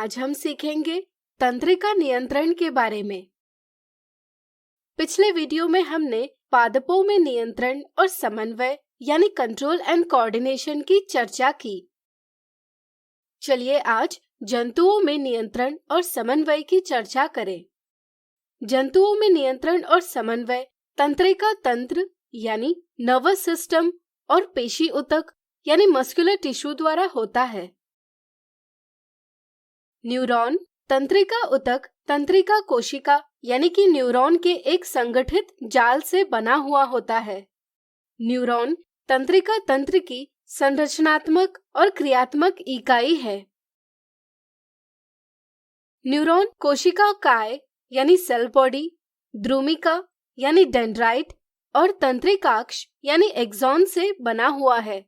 आज हम सीखेंगे तंत्रिका नियंत्रण के बारे में। पिछले वीडियो में हमने पादपों में नियंत्रण और समन्वय यानी कंट्रोल एंड कोऑर्डिनेशन की चर्चा की। चलिए आज जंतुओं में नियंत्रण और समन्वय की चर्चा करें। जंतुओं में नियंत्रण और समन्वय तंत्रिका तंत्र यानी नर्वस सिस्टम और पेशी ऊतक यानी मस्कुलर टिश्यू द्वारा होता है। न्यूरॉन, तंत्रिका ऊतक तंत्रिका कोशिका यानी कि न्यूरॉन के एक संगठित जाल से बना हुआ होता है। न्यूरॉन तंत्रिका तंत्र की संरचनात्मक और क्रियात्मक इकाई है। न्यूरॉन कोशिका काय यानी सेल बॉडी, द्रुमिका यानी डेंड्राइट और तंत्रिकाक्ष यानी एक्सॉन से बना हुआ है।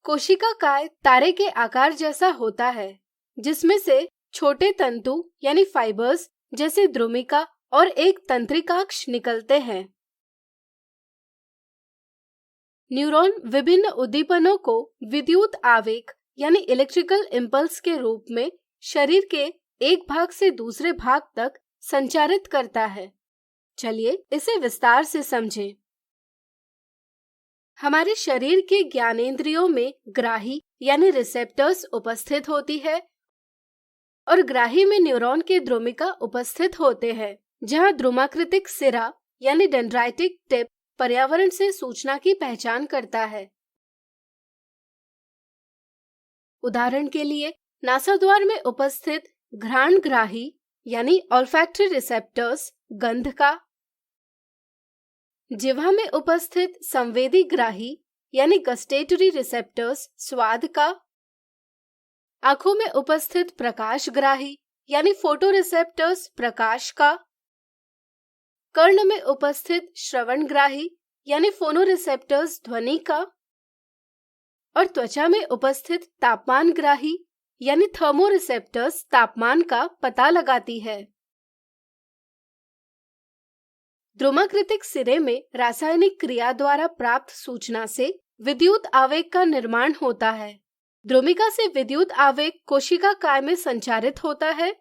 कोशिका काय तारे के आकार जैसा होता है, जिसमें से छोटे तंतु यानी फाइबर्स जैसे द्रुमिका और एक तंत्रिकाक्ष निकलते हैं। न्यूरॉन विभिन्न उद्दीपनों को विद्युत आवेग यानी इलेक्ट्रिकल इम्पल्स के रूप में शरीर के एक भाग से दूसरे भाग तक संचारित करता है। चलिए इसे विस्तार से समझें। हमारे शरीर के ज्ञानेंद्रियों में ग्राही यानी रिसेप्टर्स उपस्थित होती है और ग्राही में न्यूरॉन के द्रुमिका उपस्थित होते हैं, जहां द्रुमाकृतिक सिरा यानी डेंड्राइटिक टिप पर्यावरण से सूचना की पहचान करता है। उदाहरण के लिए नासाद्वार में उपस्थित घ्राणग्राही यानी ऑल्फैक्टरी रिसेप्टर्स गंध का, जिह्वा में उपस्थित संवेदी ग्राही यानी गस्टेटरी रिसेप्टर्स स्वाद का, आंखों में उपस्थित प्रकाशग्राही यानी फोटो रिसेप्टर्स प्रकाश का, कर्ण में उपस्थित श्रवणग्राही यानी फोनो रिसेप्टर्स ध्वनि का और त्वचा में उपस्थित तापमानग्राही यानी थर्मो रिसेप्टर्स तापमान का पता लगाती है। द्रुमाकृतिक सिरे में रासायनिक क्रिया द्वारा प्राप्त सूचना से विद्युत आवेग का निर्माण होता है। द्रुमिका से विद्युत आवेग कोशिका काय में संचारित होता है,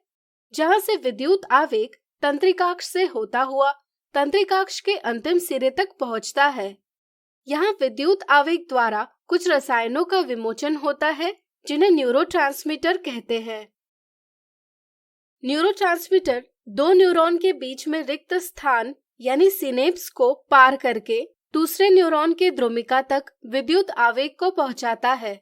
जहां से विद्युत आवेग तंत्रिकाक्ष से होता हुआ तंत्रिकाक्ष के अंतिम सिरे तक पहुंचता है। यहाँ विद्युत आवेग द्वारा कुछ रसायनों का विमोचन होता है, जिन्हें न्यूरोट्रांसमीटर कहते हैं। न्यूरोट्रांसमीटर दो न्यूरॉन के बीच में रिक्त स्थान यानी सिनेप्स को पार करके दूसरे न्यूरॉन के द्रुमिका तक विद्युत आवेग को पहुंचाता है।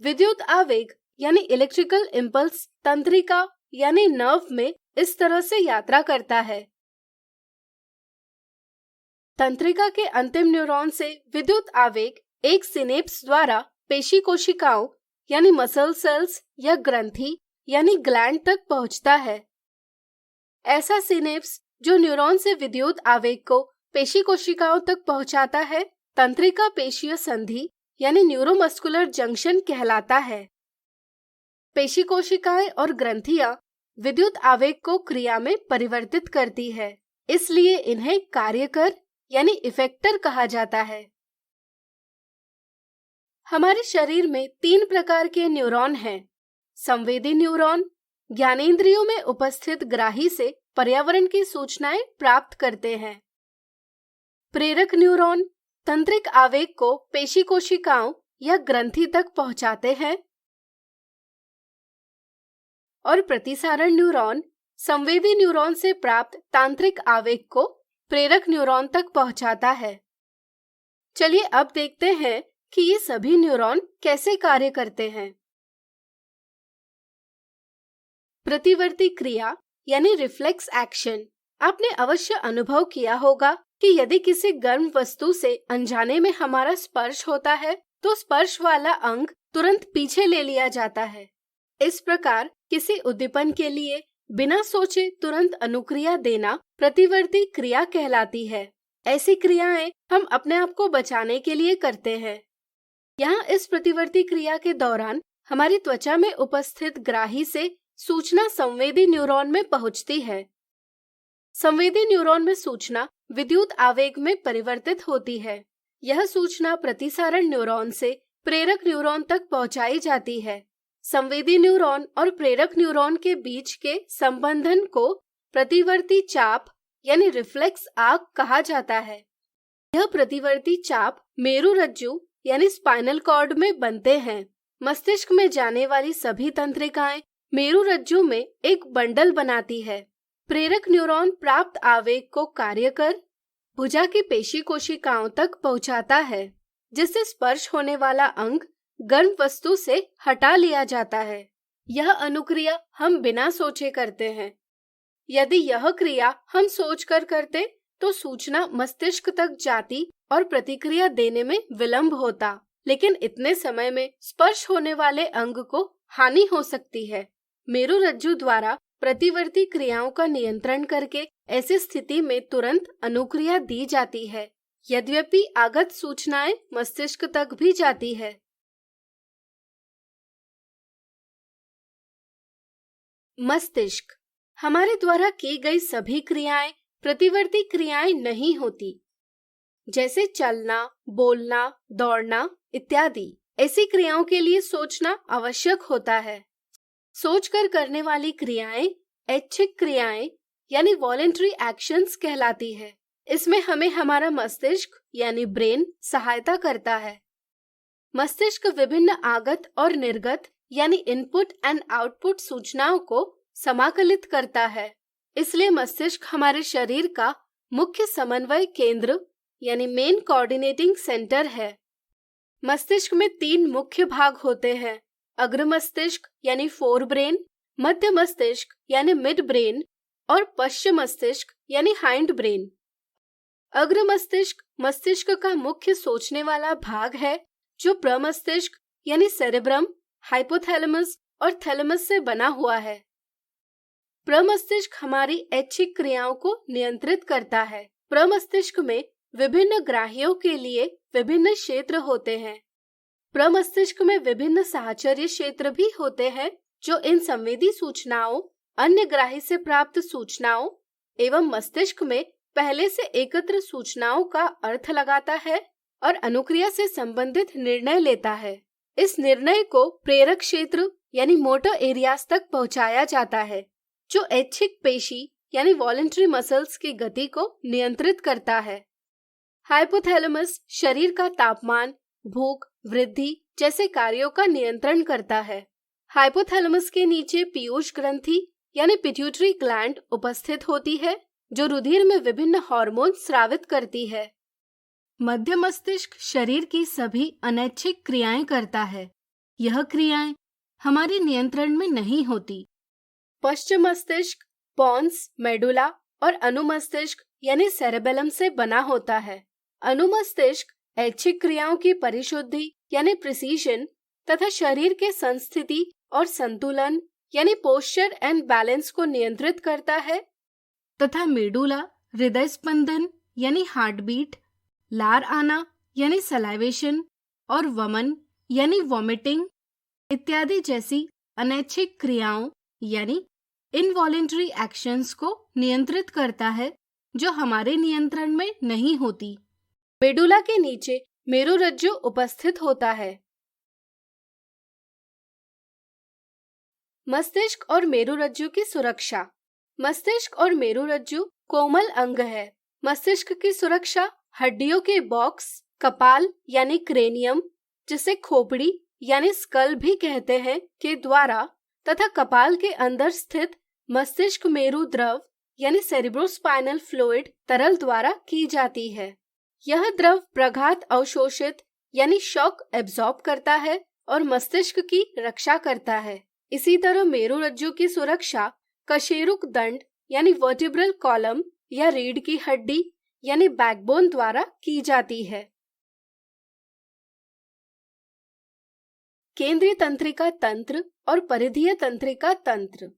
विद्युत आवेग यानी इलेक्ट्रिकल इम्पल्स तंत्रिका यानी नर्व में इस तरह से यात्रा करता है। तंत्रिका के अंतिम न्यूरॉन से विद्युत आवेग एक सिनेप्स द्वारा पेशी कोशिकाओं यानी मसल सेल्स या ग्रंथि यानी ग्लैंड तक पहुंचता है। ऐसा सिनेप्स जो न्यूरॉन से विद्युत आवेग को पेशी कोशिकाओं तक पहुंचाता है, तंत्रिका पेशीय संधि यानी न्यूरोमस्कुलर जंक्शन कहलाता है। पेशी कोशिकाएं और ग्रंथियां विद्युत आवेग को क्रिया में परिवर्तित करती है, इसलिए इन्हें कार्यकर यानी इफेक्टर कहा जाता है। हमारे शरीर में 3 प्रकार के न्यूरॉन हैं। संवेदी न्यूरॉन ज्ञानेंद्रियों में उपस्थित ग्राही से पर्यावरण की सूचनाएं प्राप्त करते हैं। प्रेरक न्यूरॉन तंत्रिक आवेग को पेशी कोशिकाओं या ग्रंथि तक पहुंचाते हैं और प्रतिसारण न्यूरॉन संवेदी न्यूरॉन से प्राप्त तांत्रिक आवेग को प्रेरक न्यूरॉन तक पहुंचाता है। चलिए अब देखते हैं कि ये सभी न्यूरॉन कैसे कार्य करते हैं। प्रतिवर्ती क्रिया यानी रिफ्लेक्स एक्शन। आपने अवश्य अनुभव किया होगा कि यदि किसी गर्म वस्तु से अनजाने में हमारा स्पर्श होता है, तो स्पर्श वाला अंग तुरंत पीछे ले लिया जाता है। इस प्रकार किसी उद्दीपन के लिए बिना सोचे तुरंत अनुक्रिया देना प्रतिवर्ती क्रिया कहलाती है। ऐसी क्रियाएं हम अपने आप को बचाने के लिए करते हैं। यहाँ इस प्रतिवर्ती क्रिया के दौरान हमारी त्वचा में उपस्थित ग्राही से सूचना संवेदी न्यूरॉन में पहुंचती है। संवेदी न्यूरॉन में सूचना विद्युत आवेग में परिवर्तित होती है। यह सूचना प्रतिसारण न्यूरॉन से प्रेरक न्यूरॉन तक पहुंचाई जाती है। संवेदी न्यूरॉन और प्रेरक न्यूरॉन के बीच के संबंधन को प्रतिवर्ती चाप यानी रिफ्लेक्स आर्क कहा जाता है। यह प्रतिवर्ती चाप मेरुरज्जु यानी स्पाइनल कॉर्ड में बनते हैं। मस्तिष्क में जाने वाली सभी तंत्रिकाएं मेरुरज्जु में एक बंडल बनाती है। प्रेरक न्यूरॉन प्राप्त आवेग को कार्य कर भुजा की पेशी कोशिकाओं तक पहुंचाता है, जिससे स्पर्श होने वाला अंग गर्म वस्तु से हटा लिया जाता है। यह अनुक्रिया हम बिना सोचे करते हैं। यदि यह क्रिया हम सोचकर करते तो सूचना मस्तिष्क तक जाती और प्रतिक्रिया देने में विलंब होता, लेकिन इतने समय में स्पर्श होने वाले अंग को हानि हो सकती है। मेरुरज्जु द्वारा प्रतिवर्ती क्रियाओं का नियंत्रण करके ऐसी स्थिति में तुरंत अनुक्रिया दी जाती है, यद्यपि आगत सूचनाएं मस्तिष्क तक भी जाती है। मस्तिष्क हमारे द्वारा की गई सभी क्रियाएं प्रतिवर्ती क्रियाएं नहीं होती, जैसे चलना, बोलना, दौड़ना इत्यादि। ऐसी क्रियाओं के लिए सोचना आवश्यक होता है। सोचकर करने वाली क्रियाएं ऐच्छिक क्रियाएं यानी वॉलेंटरी एक्शंस कहलाती है। इसमें हमें हमारा मस्तिष्क यानी ब्रेन सहायता करता है। मस्तिष्क विभिन्न आगत और निर्गत यानी इनपुट एंड आउटपुट सूचनाओं को समाकलित करता है। इसलिए मस्तिष्क हमारे शरीर का मुख्य समन्वय केंद्र यानी मेन कोऑर्डिनेटिंग सेंटर है। मस्तिष्क में 3 मुख्य भाग होते हैं: अग्र मस्तिष्क यानी फोर ब्रेन, मध्य मस्तिष्क यानी मिड ब्रेन और पश्च मस्तिष्क यानी हाइंड ब्रेन। अग्र मस्तिष्क मस्तिष्क का मुख्य सोचने वाला भाग है, जो प्रमस्तिष्क यानी सेरेब्रम, हाइपोथैलेमस और थैलेमस से बना हुआ है। प्रमस्तिष्क हमारी ऐच्छिक क्रियाओं को नियंत्रित करता है। प्रमस्तिष्क में विभिन्न ग्राहियों के लिए विभिन्न क्षेत्र होते हैं। प्रमस्तिष्क में विभिन्न साहचर्य क्षेत्र भी होते हैं, जो इन संवेदी सूचनाओं, अन्य ग्राही से प्राप्त सूचनाओं एवं मस्तिष्क में पहले से एकत्र सूचनाओं का अर्थ लगाता है और अनुक्रिया से संबंधित निर्णय लेता है। इस निर्णय को प्रेरक क्षेत्र यानी मोटर एरियाज तक पहुंचाया जाता है, जो ऐच्छिक पेशी यानी वॉलेंटरी मसल्स की गति को नियंत्रित करता है। हाइपोथैलेमस शरीर का तापमान, भूख, वृद्धि जैसे कार्यों का नियंत्रण करता है। हाइपोथैलेमस के नीचे पीयूष ग्रंथि यानी पिट्यूटरी ग्लैंड उपस्थित होती है, जो रुधिर में विभिन्न हार्मोन स्रावित करती है। मध्य मस्तिष्क शरीर की सभी अनैच्छिक क्रियाएं करता है। यह क्रियाएं हमारे नियंत्रण में नहीं होती। पश्चिम मस्तिष्क पॉन्स, मेडुला और अनुमस्तिष्क यानी सेरेबेलम से बना होता है। अनुमस्तिष्क ऐच्छिक क्रियाओं की परिशुद्धि यानी प्रिसीजन तथा शरीर के संस्थिति और संतुलन यानी पोस्चर एंड बैलेंस को नियंत्रित करता है, तथा मेडुला हृदय स्पंदन यानी हार्ट बीट, लार आना यानी सलाइवेशन और वमन यानी वॉमिटिंग इत्यादि जैसी अनैच्छिक क्रियाओं यानी इनवॉलेंटरी एक्शंस को नियंत्रित करता है, जो हमारे नियंत्रण में नहीं होती। मेडुला के नीचे मेरुरज्जु उपस्थित होता है। मस्तिष्क और मेरुरज्जु की सुरक्षा। मस्तिष्क और मेरुरज्जु कोमल अंग है। मस्तिष्क की सुरक्षा हड्डियों के बॉक्स, कपाल यानी क्रेनियम, जिसे खोपड़ी यानी स्कल भी कहते हैं, के द्वारा तथा कपाल के अंदर स्थित मस्तिष्क मेरु द्रव यानी सेरिब्रोस्पाइनल फ्लूइड तरल द्वारा की जाती है। यह द्रव प्रघात अवशोषित यानी शॉक एब्जॉर्ब करता है और मस्तिष्क की रक्षा करता है। इसी तरह मेरुरज्जु की सुरक्षा कशेरुक दंड यानी वर्टिब्रल कॉलम या रीढ़ की हड्डी यानी बैकबोन द्वारा की जाती है। केंद्रीय तंत्रिका तंत्र और परिधीय तंत्रिका तंत्र।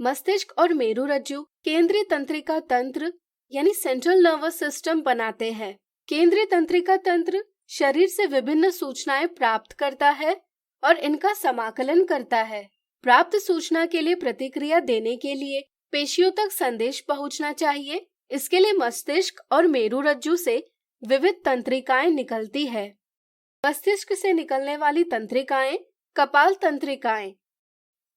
मस्तिष्क और मेरुरज्जु केंद्रीय तंत्रिका तंत्र यानी सेंट्रल नर्वस सिस्टम बनाते हैं। केंद्रीय तंत्रिका तंत्र शरीर से विभिन्न सूचनाएं प्राप्त करता है और इनका समाकलन करता है। प्राप्त सूचना के लिए प्रतिक्रिया देने के लिए पेशियों तक संदेश पहुंचना चाहिए। इसके लिए मस्तिष्क और मेरुरज्जु से विविध तंत्रिकाएं निकलती है। मस्तिष्क से निकलने वाली तंत्रिकाएं कपाल तंत्रिकाएं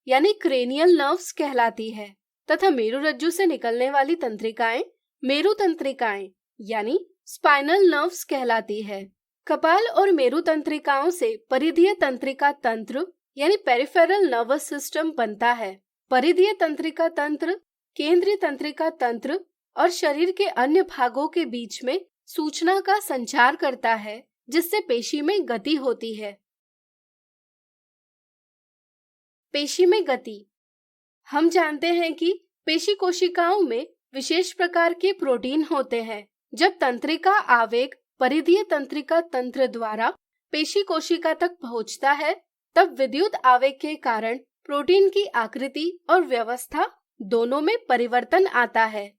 यानी क्रेनियल नर्व्स कहलाती है तथा मेरुरज्जु से निकलने वाली तंत्रिकाएं मेरु तंत्रिकाएं यानी स्पाइनल नर्व्स कहलाती है। कपाल और मेरु तंत्रिकाओं से परिधीय तंत्रिका तंत्र यानी पेरिफेरल नर्वस सिस्टम बनता है। परिधीय तंत्रिका तंत्र केंद्रीय तंत्रिका तंत्र और शरीर के अन्य भागों के बीच में सूचना का संचार करता है, जिससे पेशी में गति होती है। पेशी में गति। हम जानते हैं कि पेशी कोशिकाओं में विशेष प्रकार के प्रोटीन होते हैं। जब तंत्रिका आवेग परिधीय तंत्रिका तंत्र द्वारा पेशी कोशिका तक पहुंचता है, तब विद्युत आवेग के कारण प्रोटीन की आकृति और व्यवस्था दोनों में परिवर्तन आता है,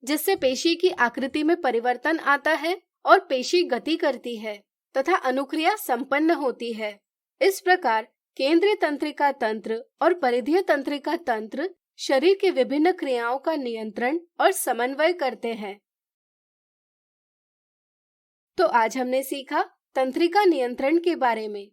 जिससे पेशी की आकृति में परिवर्तन आता है और पेशी गति करती है तथा अनुक्रिया संपन्न होती है। इस प्रकार केंद्रीय तंत्रिका तंत्र और परिधीय तंत्रिका तंत्र शरीर की विभिन्न क्रियाओं का नियंत्रण और समन्वय करते हैं। तो आज हमने सीखा तंत्रिका नियंत्रण के बारे में।